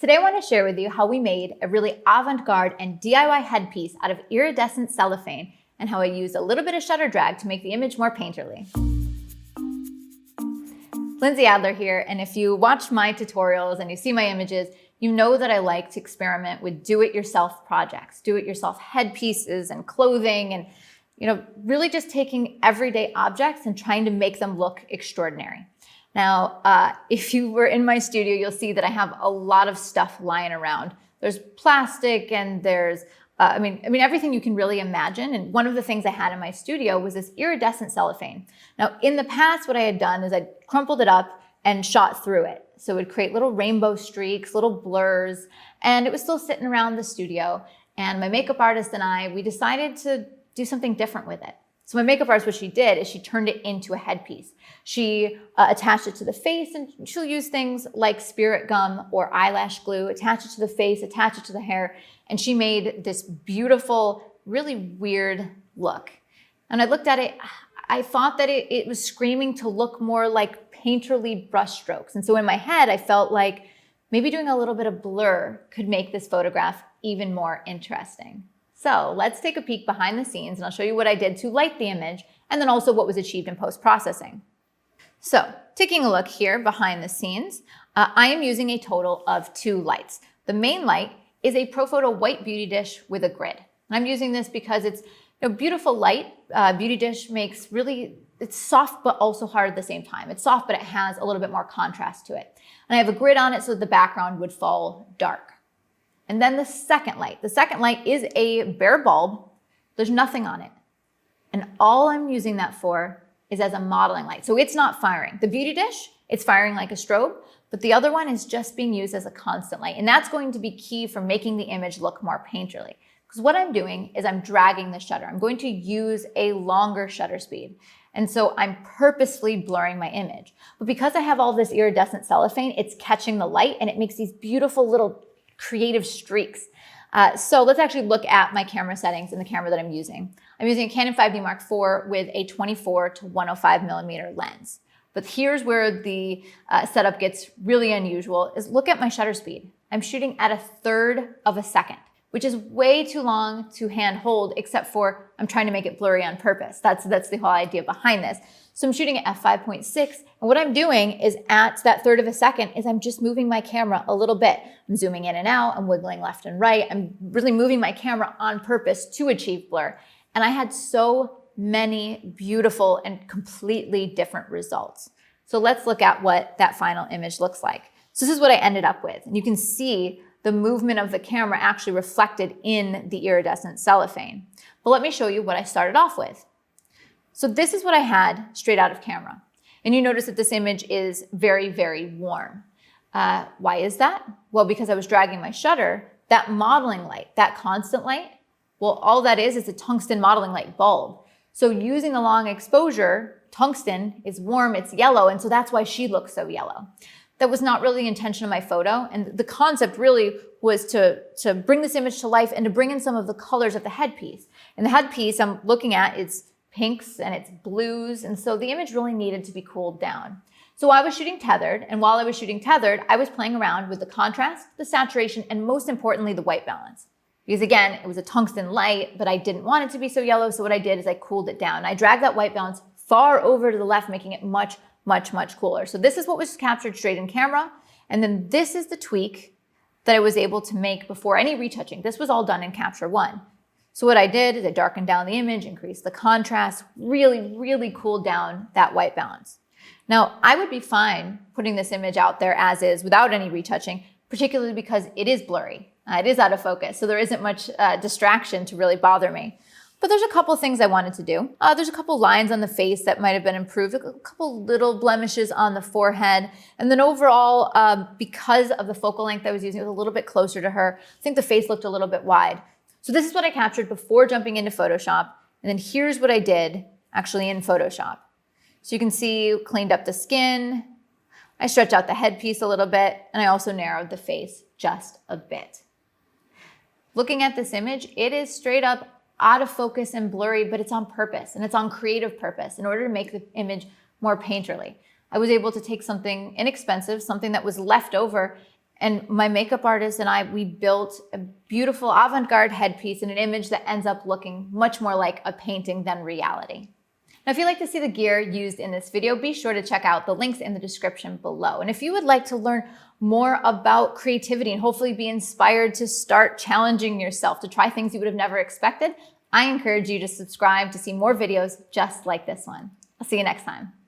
Today I want to share with you how we made a really avant-garde and DIY headpiece out of iridescent cellophane and how I used a little bit of shutter drag to make the image more painterly. Lindsay Adler here, and if you watch my tutorials and you see my images, you know that I like to experiment with do-it-yourself projects, do-it-yourself headpieces and clothing and really just taking everyday objects and trying to make them look extraordinary. Now, if you were in my studio, you'll see that I have a lot of stuff lying around. There's plastic and there's, everything you can really imagine. And one of the things I had in my studio was this iridescent cellophane. Now, in the past, what I had done is I crumpled it up and shot through it. So it would create little rainbow streaks, little blurs, and it was still sitting around the studio. And my makeup artist and I, we decided to do something different with it. So my makeup artist, what she did is she turned it into a headpiece. She attached it to the face, and she'll use things like spirit gum or eyelash glue, attach it to the face, attach it to the hair, and she made this beautiful, really weird look. And I looked at it, I thought that it was screaming to look more like painterly brush strokes. And so in my head, I felt like maybe doing a little bit of blur could make this photograph even more interesting. So let's take a peek behind the scenes and I'll show you what I did to light the image and then also what was achieved in post-processing. So taking a look here behind the scenes, I am using a total of 2 lights. The main light is a Profoto white beauty dish with a grid. And I'm using this because it's beautiful light. Beauty dish makes it's soft but also hard at the same time. It's soft but it has a little bit more contrast to it. And I have a grid on it so that the background would fall dark. And then the second light. The second light is a bare bulb. There's nothing on it. And all I'm using that for is as a modeling light. So it's not firing. The beauty dish, it's firing like a strobe, but the other one is just being used as a constant light. And that's going to be key for making the image look more painterly. Because what I'm doing is I'm dragging the shutter. I'm going to use a longer shutter speed. And so I'm purposefully blurring my image. But because I have all this iridescent cellophane, it's catching the light and it makes these beautiful little creative streaks. So let's actually look at my camera settings and the camera that I'm using. I'm using a Canon 5D Mark IV with a 24 to 105 millimeter lens. But here's where the setup gets really unusual is look at my shutter speed. I'm shooting at 1/3 of a second, which is way too long to hand hold, except for I'm trying to make it blurry on purpose. That's the whole idea behind this. So I'm shooting at f5.6, and what I'm doing is at that 1/3 of a second is I'm just moving my camera a little bit. I'm zooming in and out, I'm wiggling left and right. I'm really moving my camera on purpose to achieve blur. And I had so many beautiful and completely different results. So let's look at what that final image looks like. So this is what I ended up with. And you can see the movement of the camera actually reflected in the iridescent cellophane. But let me show you what I started off with. So this is what I had straight out of camera. And you notice that this image is very, very warm. Why is that? Well, because I was dragging my shutter, that modeling light, that constant light, well, all that is a tungsten modeling light bulb. So using the long exposure, tungsten is warm, it's yellow, and so that's why she looks so yellow. That was not really the intention of my photo, and the concept really was to bring this image to life and to bring in some of the colors of the headpiece. And the headpiece I'm looking at, it's pinks and it's blues, and so the image really needed to be cooled down. So I was shooting tethered, and while I was shooting tethered, I was playing around with the contrast, the saturation, and most importantly, the white balance. Because again, it was a tungsten light, but I didn't want it to be so yellow, so what I did is I cooled it down. I dragged that white balance far over to the left, making it much, much, much cooler. So this is what was captured straight in camera, and then this is the tweak that I was able to make before any retouching. This was all done in Capture One. So what I did is I darkened down the image, increased the contrast, really, really cooled down that white balance. Now, I would be fine putting this image out there as is without any retouching, particularly because it is blurry. It is out of focus, so there isn't much distraction to really bother me. But there's a couple things I wanted to do. There's a couple lines on the face that might have been improved, a couple little blemishes on the forehead. And then overall, because of the focal length I was using, it was a little bit closer to her. I think the face looked a little bit wide. So this is what I captured before jumping into Photoshop. And then here's what I did actually in Photoshop. So you can see, cleaned up the skin. I stretched out the headpiece a little bit, and I also narrowed the face just a bit. Looking at this image, it is straight up out of focus and blurry, but it's on purpose, and it's on creative purpose in order to make the image more painterly. I was able to take something inexpensive, something that was left over, And my makeup artist and I, we built a beautiful avant-garde headpiece and an image that ends up looking much more like a painting than reality. Now, if you'd like to see the gear used in this video, be sure to check out the links in the description below. And if you would like to learn more about creativity and hopefully be inspired to start challenging yourself to try things you would have never expected, I encourage you to subscribe to see more videos just like this one. I'll see you next time.